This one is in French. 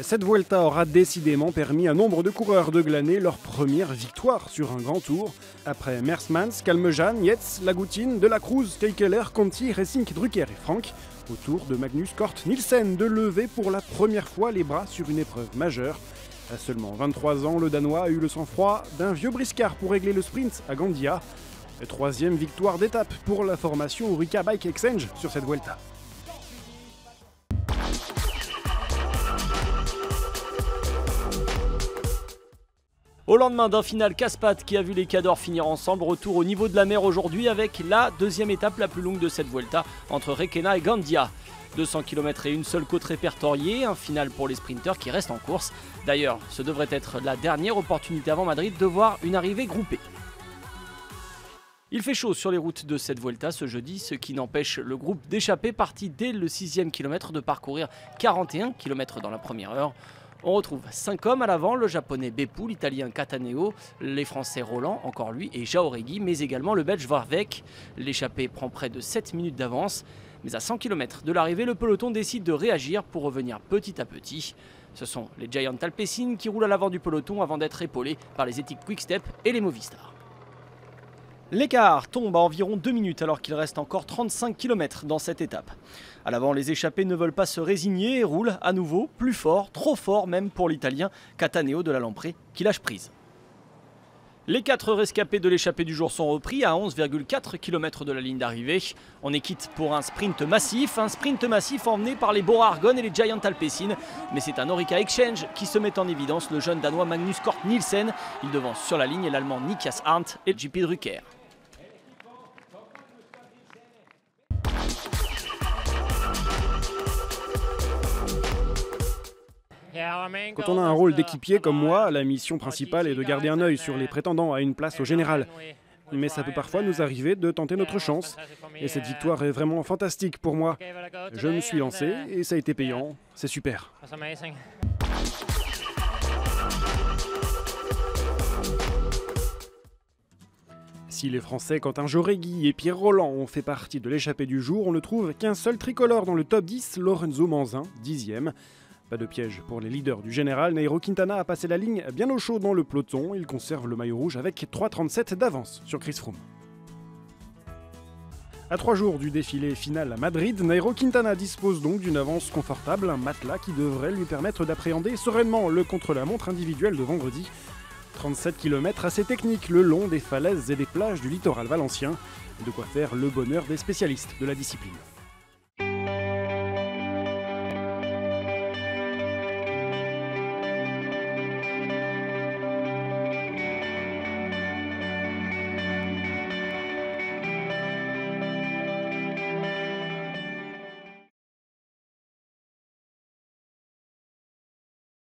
Cette Vuelta aura décidément permis à nombre de coureurs de glaner leur première victoire sur un grand tour. Après Mersmans, Calmejean, Yates, Lagoutin, De la Cruz, Keikeler, Conti, Racing, Drucker et Frank, au tour de Magnus Cort Nielsen de lever pour la première fois les bras sur une épreuve majeure. À seulement 23 ans, le Danois a eu le sang-froid d'un vieux briscard pour régler le sprint à Gandia. Troisième victoire d'étape pour la formation Orica Bike Exchange sur cette Vuelta. Au lendemain d'un final casse-pattes qui a vu les Cadors finir ensemble, retour au niveau de la mer aujourd'hui avec la deuxième étape la plus longue de cette Vuelta entre Requena et Gandia. 200 km et une seule côte répertoriée, un final pour les sprinteurs qui restent en course. D'ailleurs, ce devrait être la dernière opportunité avant Madrid de voir une arrivée groupée. Il fait chaud sur les routes de cette Vuelta ce jeudi, ce qui n'empêche le groupe d'échappée parti dès le 6e kilomètre de parcourir 41 km dans la première heure. On retrouve 5 hommes à l'avant, le japonais Beppu, l'italien Cattaneo, les français Roland, encore lui, et Jauregui, mais également le belge Warweg. L'échappée prend près de 7 minutes d'avance, mais à 100 km de l'arrivée, le peloton décide de réagir pour revenir petit à petit. Ce sont les Giant Alpecin qui roulent à l'avant du peloton avant d'être épaulés par les équipes Quick-Step et les Movistar. L'écart tombe à environ 2 minutes alors qu'il reste encore 35 km dans cette étape. À l'avant, les échappés ne veulent pas se résigner et roulent à nouveau plus fort, trop fort même pour l'italien Cattaneo de la Lamprey qui lâche prise. Les 4 rescapés de l'échappée du jour sont repris à 11,4 km de la ligne d'arrivée. On est quitte pour un sprint massif emmené par les Bora Argonne et les Giant Alpecin. Mais c'est un Orica Exchange qui se met en évidence, le jeune danois Magnus Cort Nielsen. Il devance sur la ligne l'allemand Nikias Arndt et JP Drucker. Quand on a un rôle d'équipier comme moi, la mission principale est de garder un œil sur les prétendants à une place au général. Mais ça peut parfois nous arriver de tenter notre chance. Et cette victoire est vraiment fantastique pour moi. Je me suis lancé et ça a été payant. C'est super. Si les Français Quentin Jauregui et Pierre Roland ont fait partie de l'échappée du jour, on ne trouve qu'un seul tricolore dans le top 10, Lorenzo Manzin, 10e. Pas de piège pour les leaders du général, Nairo Quintana a passé la ligne bien au chaud dans le peloton. Il conserve le maillot rouge avec 3,37 d'avance sur Chris Froome. À 3 jours du défilé final à Madrid, Nairo Quintana dispose donc d'une avance confortable, un matelas qui devrait lui permettre d'appréhender sereinement le contre-la-montre individuel de vendredi. 37 km assez techniques le long des falaises et des plages du littoral valencien, de quoi faire le bonheur des spécialistes de la discipline.